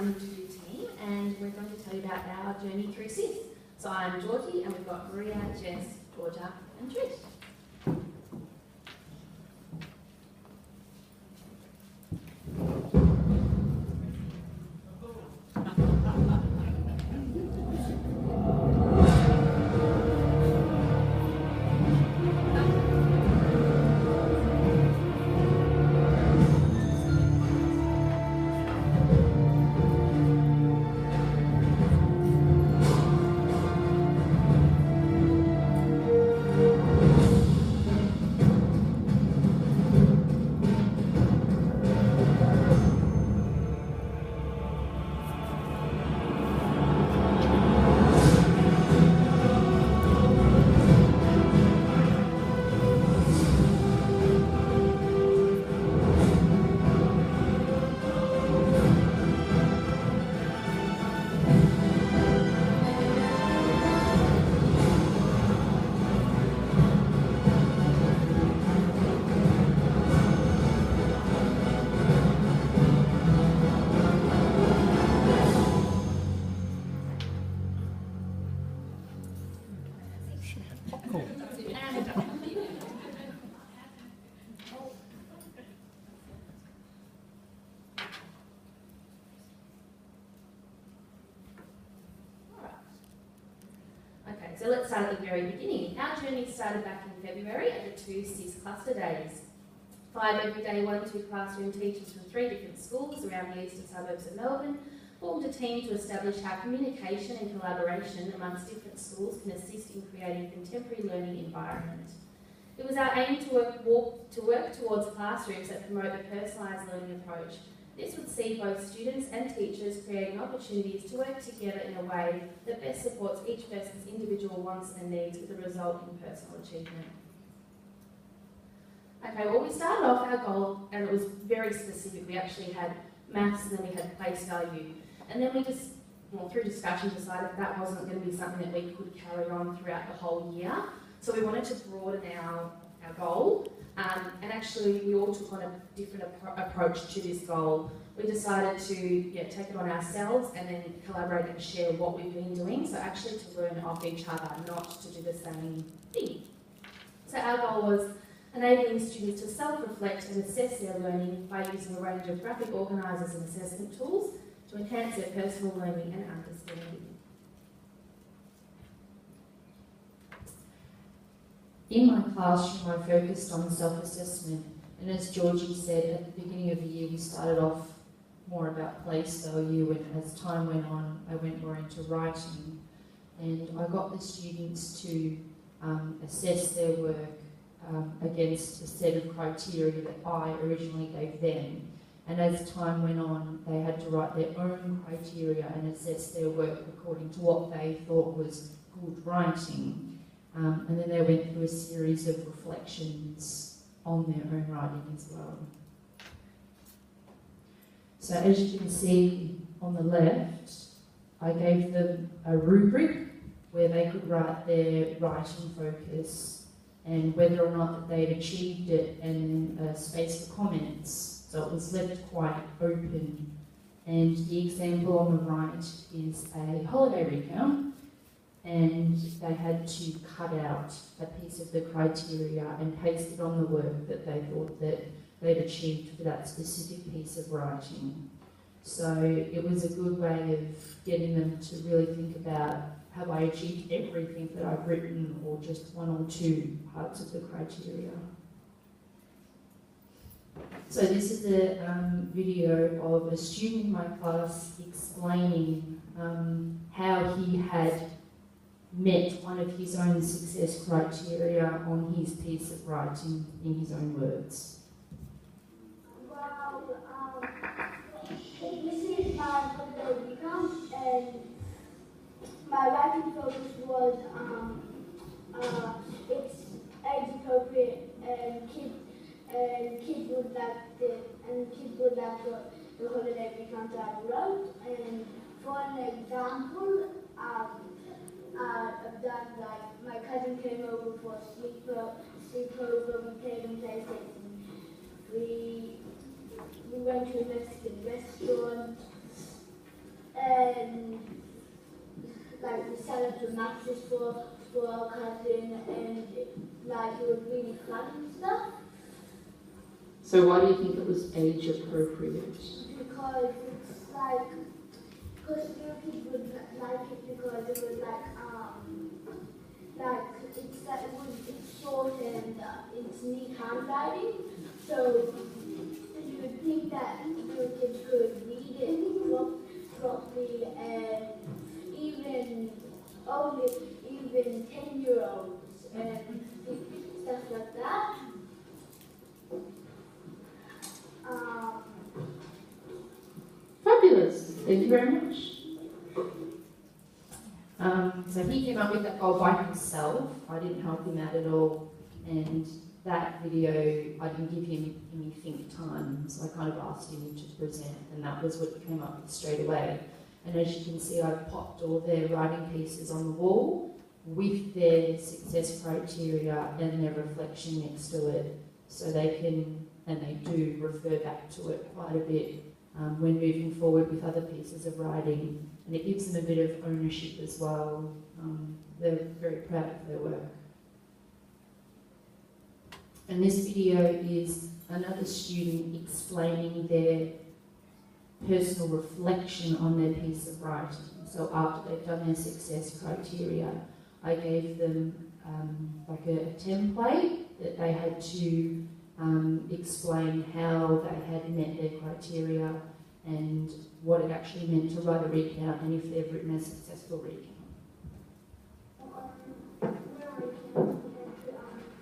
I'm the to-do team, and we're going to tell you about our journey through SIS. So I'm Georgie, and we've got Maria, Jess, Georgia, and Trish. So let's start at the very beginning. Our journey started back in February at the 2 SIS cluster days. 5 everyday 1-2 classroom teachers from 3 different schools around the eastern suburbs of Melbourne formed a team to establish how communication and collaboration amongst different schools can assist in creating a contemporary learning environment. It was our aim to work towards classrooms that promote the personalised learning approach. This would see both students and teachers creating opportunities to work together in a way that best supports each person's individual wants and needs with a result in personal achievement. Okay, well, we started off our goal, and it was very specific. We actually had maths and then we had place value. And then we just, through discussion, decided that wasn't going to be something that we could carry on throughout the whole year. So we wanted to broaden our goal. And actually, we all took on a different approach to this goal. We decided to take it on ourselves and then collaborate and share what we've been doing. So actually to learn off each other, not to do the same thing. So our goal was enabling students to self-reflect and assess their learning by using a range of graphic organisers and assessment tools to enhance their personal learning and understanding. In my classroom, I focused on self-assessment, and as Georgie said, at the beginning of the year, we started off more about place value, and as time went on, I went more into writing, and I got the students to assess their work against a set of criteria that I originally gave them. And as time went on, they had to write their own criteria and assess their work according to what they thought was good writing. And then they went through a series of reflections on their own writing as well. So as you can see on the left, I gave them a rubric where they could write their writing focus and whether or not that they'd achieved it, and then a space for comments. So it was left quite open. And the example on the right is a holiday recount, and they had to cut out a piece of the criteria and paste it on the work that they thought that they'd achieved for that specific piece of writing. So it was a good way of getting them to really think about, have I achieved everything that I've written, or just 1 or 2 parts of the criteria? So this is a video of a student in my class explaining how he had met one of his own success criteria on his piece of writing in his own words. Well, this is my holiday recount, and my writing focus was it's age appropriate, and kids would like the holiday recount I wrote. And for an example, I've done, like, my cousin came over for a sleepover, we played on PlayStation. We went to a Mexican restaurant, set up the matches for our cousin, and like it was really fun and stuff. So why do you think it was age appropriate? Because it's like, because new kids would like it because it was it's short and it's neat handwriting. So you would think that new kids could read it properly, and even 10-year-olds and stuff like that. Fabulous. Thank you very much. So he came up with that goal by himself. I didn't help him out at all. And that video, I didn't give him any think time, so I kind of asked him to present, and that was what he came up with straight away. And as you can see, I've popped all their writing pieces on the wall with their success criteria and their reflection next to it, so they can, and they do, refer back to it quite a bit when moving forward with other pieces of writing, and it gives them a bit of ownership as well. They're very proud of their work. And this video is another student explaining their personal reflection on their piece of writing. So after they've done their success criteria, I gave them like a template that they had to explain how they had met their criteria and what it actually meant to write a recount, and if they've written a successful recount.